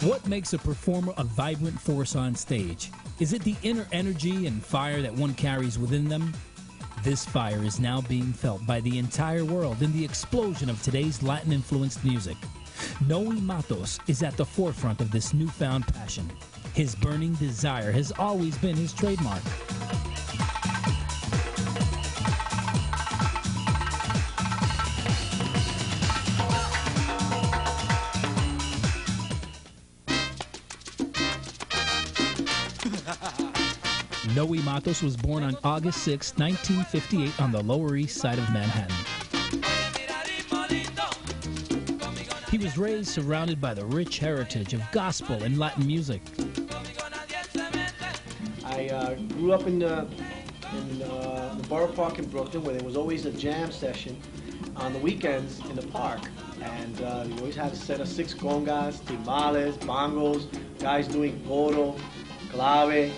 What makes a performer a vibrant force on stage? Is it the inner energy and fire that one carries within them? This fire is now being felt by the entire world in the explosion of today's Latin-influenced music. Noey Matos is at the forefront of this newfound passion. His burning desire has always been his trademark. Noey Matos was born on August 6, 1958 on the Lower East Side of Manhattan. He was raised surrounded by the rich heritage of gospel and Latin music. I grew up in the Borough Park in Brooklyn, where there was always a jam session on the weekends in the park. And we always had a set of 6 congas, timbales, bongos, guys doing coro, clave.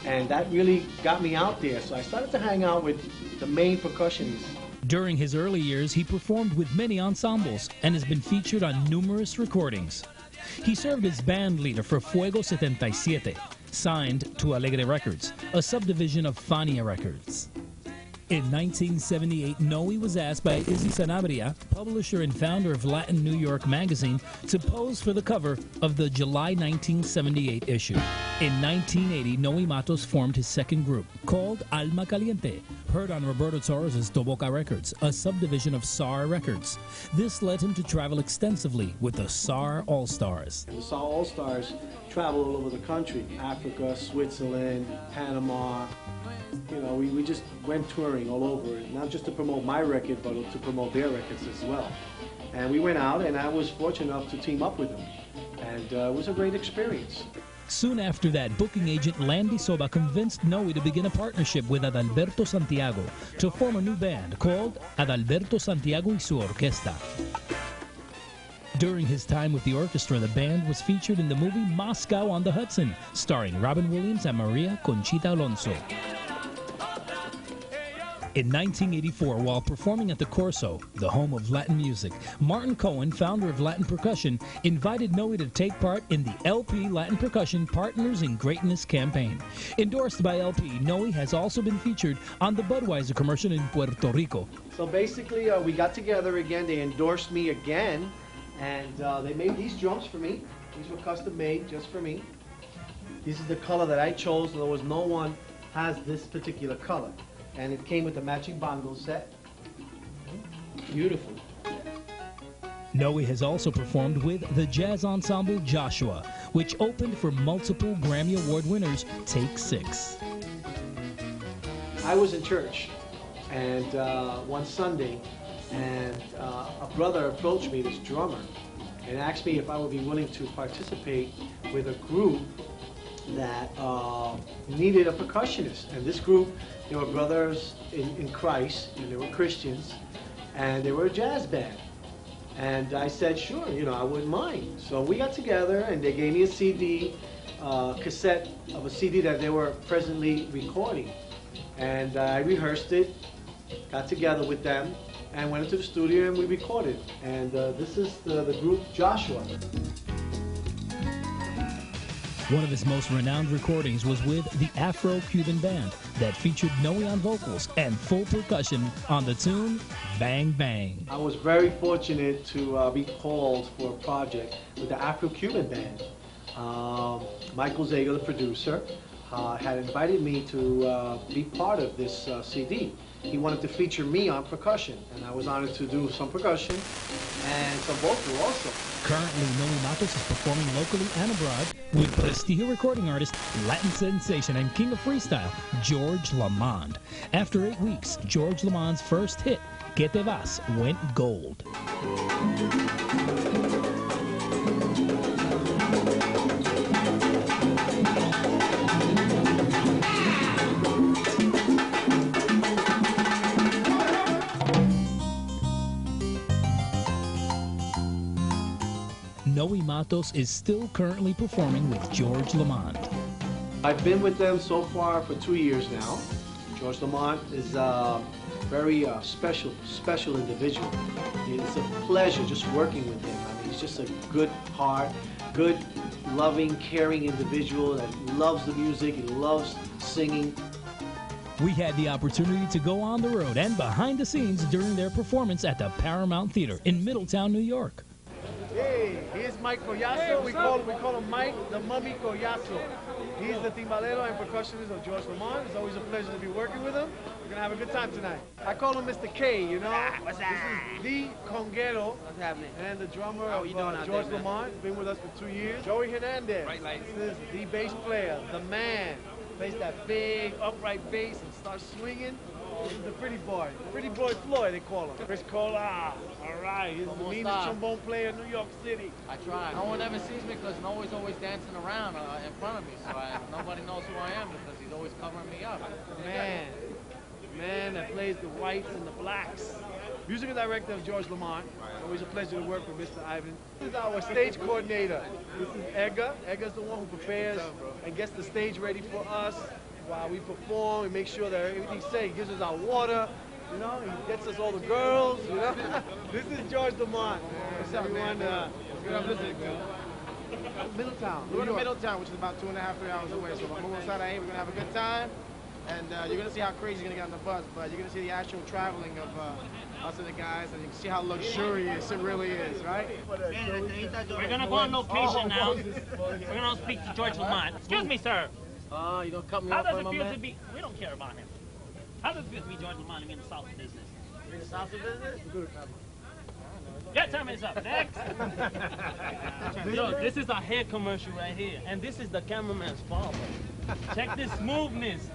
And that really got me out there. So I started to hang out with the main percussionists. During his early years, he performed with many ensembles and has been featured on numerous recordings. He served as band leader for Fuego 77, signed to Alegre Records, a subdivision of Fania Records. In 1978, Noey was asked by Izzy Sanabria, publisher and founder of Latin New York Magazine, to pose for the cover of the July 1978 issue. In 1980, Noey Matos formed his second group, called Alma Caliente, heard on Roberto Torres' Tobaga Records, a subdivision of SAR Records. This led him to travel extensively with the SAR All-Stars. The SAR All-Stars travel all over the country, Africa, Switzerland, Panama. You know, we just went touring all over, not just to promote my record, but to promote their records as well. And we went out, and I was fortunate enough to team up with them. And it was a great experience. Soon after that, booking agent Landy Soba convinced Noey to begin a partnership with Adalberto Santiago to form a new band called Adalberto Santiago y su Orquesta. During his time with the orchestra, the band was featured in the movie Moscow on the Hudson, starring Robin Williams and Maria Conchita Alonso. In 1984, while performing at the Corso, the home of Latin music, Martin Cohen, founder of Latin Percussion, invited Noey to take part in the LP Latin Percussion Partners in Greatness campaign. Endorsed by LP, Noey has also been featured on the Budweiser commercial in Puerto Rico. So basically, we got together again, they endorsed me again, and they made these drums for me. These were custom made just for me. This is the color that I chose, in other words, no one has this particular color. And it came with the matching bongo set. Beautiful. Noey has also performed with the jazz ensemble Joshua, which opened for multiple Grammy Award winners Take 6. I was in church, and one Sunday, and a brother approached me, this drummer, and asked me if I would be willing to participate with a group that needed a percussionist. And this group, they were brothers in Christ, and they were Christians, and they were a jazz band. And I said, sure, you know, I wouldn't mind. So we got together, and they gave me a CD, cassette of a CD that they were presently recording. And I rehearsed it, got together with them, and went into the studio, and we recorded. And this is the group Joshua. One of his most renowned recordings was with the Afro Cuban band that featured Noey on vocals and full percussion on the tune Bang Bang. I was very fortunate to be called for a project with the Afro Cuban band. Michael Zager, the producer, had invited me to be part of this CD. He wanted to feature me on percussion, and I was honored to do some percussion and some vocal also. Currently, Noey Matos is performing locally and abroad with Prestigio recording artist, Latin sensation, and king of freestyle, George Lamond. After 8 weeks, George Lamond's first hit, Que Te Vas, went gold. Noey Matos is still currently performing with George Lamond. I've been with them so far for 2 years now. George Lamond is a very special individual. It's a pleasure just working with him. I mean, he's just a good heart, good loving, caring individual that loves the music, he loves singing. We had the opportunity to go on the road and behind the scenes during their performance at the Paramount Theater in Middletown, New York. Hey, here's Mike Collazo. We call him Mike the Mummy Collazo. He's the timbalero and percussionist of George Lamont. It's always a pleasure to be working with him. We're gonna have a good time tonight. I call him Mr. K, you know? What's that? This is the conguero. What's happening? And the drummer How of you doing out George there, man? Lamont. Been with us for 2 years. Joey Hernandez. Right lights. This is the bass player, the man. Plays that big upright bass and starts swinging. This is the pretty boy Floyd, they call him. Chris Cola, all right, he's the meanest trombone player in New York City. I try. No one ever sees me because Noey's always dancing around in front of me, so nobody knows who I am because he's always covering me up. Man that plays the whites and the blacks. Musical director of George Lamont. It's always a pleasure to work with Mr. Ivan. This is our stage coordinator. This is Edgar. Edgar's the one who prepares and gets the stage ready for us while we perform. We make sure that everything's safe. He gives us our water. You know, he gets us all the girls. You know, this is George Lamont. What's up, everyone? Good I'm listening to. Middletown. We're in Middletown, which is about 2.5, 3 hours away. So if I move inside A, we're gonna have a good time. And you're going to see how crazy it's going to get on the bus, but you're going to see the actual traveling of us and the guys, and you can see how luxurious it really is, right? We're going to go on location now. We're going to speak to George Lamont. Excuse me, sir. You don't cut me How off does for it my feel man? to be... We don't care about him. How does it feel to be George Lamont and be in the salsa business? You're in the salsa business? Your time is up. Next. Yo, this is a hair commercial right here, and this is the cameraman's father. Check this smoothness.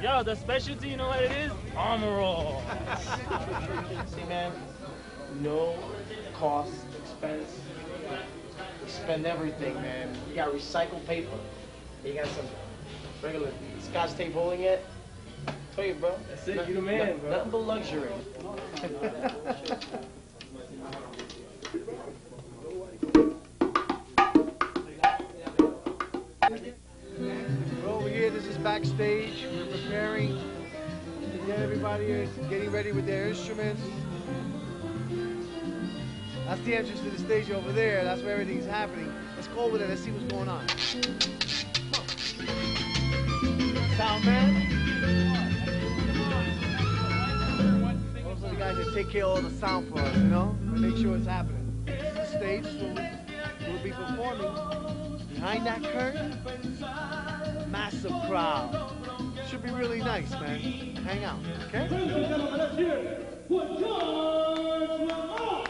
Yo, the specialty, you know what it is? Armor all. See, man, no cost, expense. You spend everything, man. You got recycled paper. You got some regular Scotch tape holding it. Tell you, bro. That's it. You the man, bro. Nothing but luxury. We're over here. This is backstage. We're preparing to get everybody getting ready with their instruments. That's the entrance to the stage over there. That's where everything's happening. Let's go over there. Let's see what's going on. Sound man. Those are the guys that take care of all the sound for us, you know? We make sure it's happening. This is the stage where we'll be performing. Behind that curtain, massive crowd. Should be really nice, man. Hang out, okay? Ladies and gentlemen, let's hear it for George Lamont.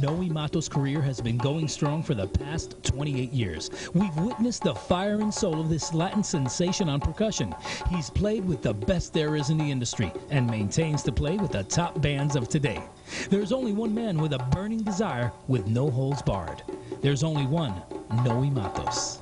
Noey Matos' career has been going strong for the past 28 years. We've witnessed the fire and soul of this Latin sensation on percussion. He's played with the best there is in the industry and maintains to play with the top bands of today. There's only one man with a burning desire with no holds barred. There's only one Noey Matos.